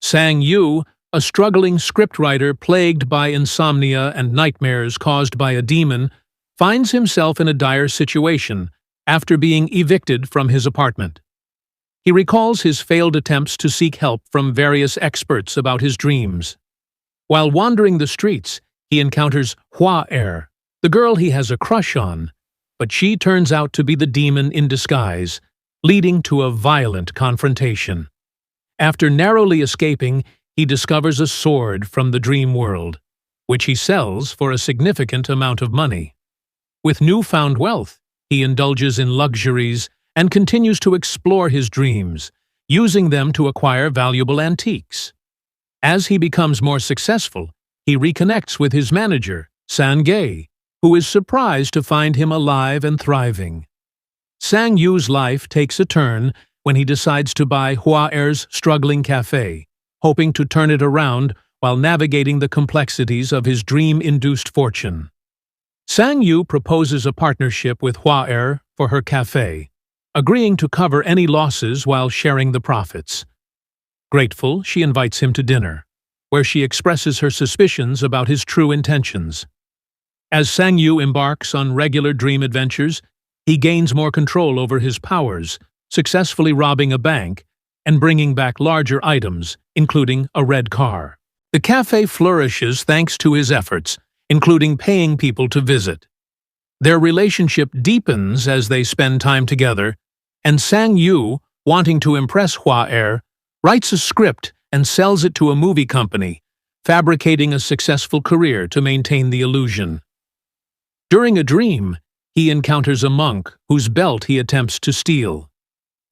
Sang Yu, a struggling scriptwriter plagued by insomnia and nightmares caused by a demon, finds himself in a dire situation after being evicted from his apartment. He recalls his failed attempts to seek help from various experts about his dreams. While wandering the streets, he encounters Hua-er, the girl he has a crush on, but she turns out to be the demon in disguise, leading to a violent confrontation. After narrowly escaping, he discovers a sword from the dream world, which he sells for a significant amount of money. With newfound wealth, he indulges in luxuries and continues to explore his dreams, using them to acquire valuable antiques. As he becomes more successful, he reconnects with his manager, Sang-ge, who is surprised to find him alive and thriving. Sang Yu's life takes a turn when he decides to buy Hua-er's struggling cafe, hoping to turn it around while navigating the complexities of his dream-induced fortune. Sang Yu proposes a partnership with Hua-er for her cafe, agreeing to cover any losses while sharing the profits. Grateful, she invites him to dinner, where she expresses her suspicions about his true intentions. As Sang Yu embarks on regular dream adventures, he gains more control over his powers, successfully robbing a bank and bringing back larger items, including a red car. The cafe flourishes thanks to his efforts, including paying people to visit. Their relationship deepens as they spend time together, and Sang Yu, wanting to impress Hua-er, writes a script and sells it to a movie company, fabricating a successful career to maintain the illusion. During a dream, he encounters a monk whose belt he attempts to steal,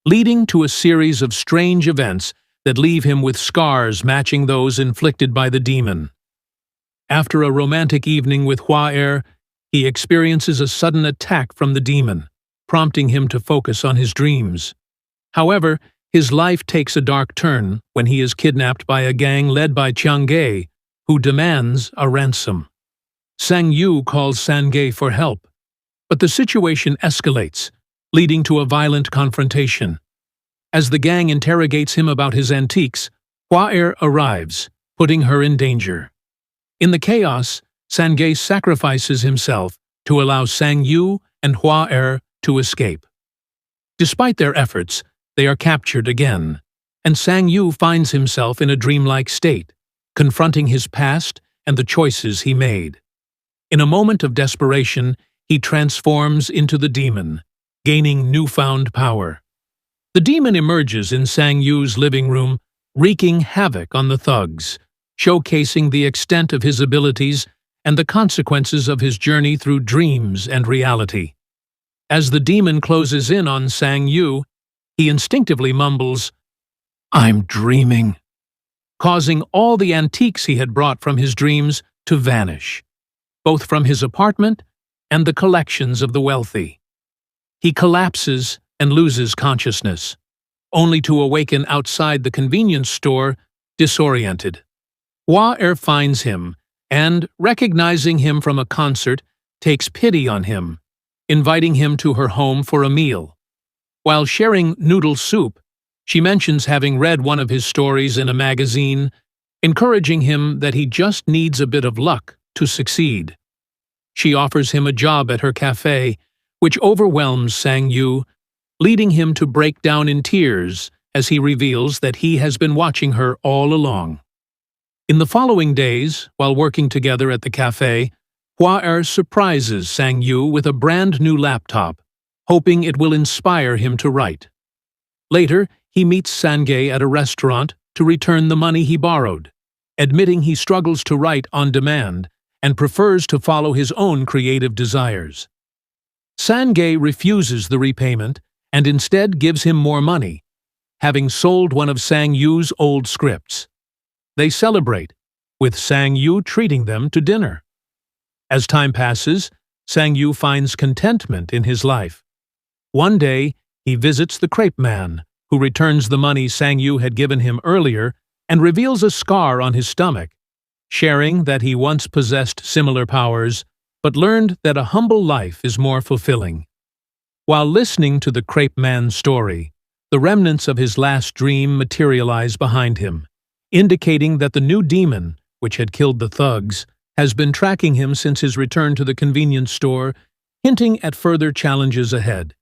leading to a series of strange events that leave him with scars matching those inflicted by the demon. After a romantic evening with Hua-er, he experiences a sudden attack from the demon, prompting him to focus on his dreams. However, his life takes a dark turn when he is kidnapped by a gang led by Chang-ge, who demands a ransom. Sang Yu calls Sang-ge for help, but the situation escalates, leading to a violent confrontation. As the gang interrogates him about his antiques, Hua-er arrives, putting her in danger. In the chaos, Sang-ge sacrifices himself to allow Sang Yu and Hua-er to escape. Despite their efforts, they are captured again, and Sang Yu finds himself in a dreamlike state, confronting his past and the choices he made. In a moment of desperation, he transforms into the demon, gaining newfound power. The demon emerges in Sang Yu's living room, wreaking havoc on the thugs, showcasing the extent of his abilities and the consequences of his journey through dreams and reality. As the demon closes in on Sang Yu, he instinctively mumbles, "I'm dreaming," causing all the antiques he had brought from his dreams to vanish, both from his apartment and the collections of the wealthy. He collapses and loses consciousness, only to awaken outside the convenience store, disoriented. Hua-er finds him and, recognizing him from a concert, takes pity on him, inviting him to her home for a meal. While sharing noodle soup, she mentions having read one of his stories in a magazine, encouraging him that he just needs a bit of luck to succeed. She offers him a job at her cafe, which overwhelms Sang Yu, leading him to break down in tears as he reveals that he has been watching her all along. In the following days, while working together at the cafe, Hua-er surprises Sang Yu with a brand new laptop, hoping it will inspire him to write. Later, he meets Sang-ge at a restaurant to return the money he borrowed, admitting he struggles to write on demand and prefers to follow his own creative desires. Sang-ge refuses the repayment and instead gives him more money, having sold one of Sang Yu's old scripts. They celebrate, with Sang Yu treating them to dinner. As time passes, Sang Yu finds contentment in his life. One day, he visits the crepe man, who returns the money Sang Yu had given him earlier and reveals a scar on his stomach, sharing that he once possessed similar powers, but learned that a humble life is more fulfilling. While listening to the crepe man's story, the remnants of his last dream materialize behind him, indicating that the new demon, which had killed the thugs, has been tracking him since his return to the convenience store, hinting at further challenges ahead.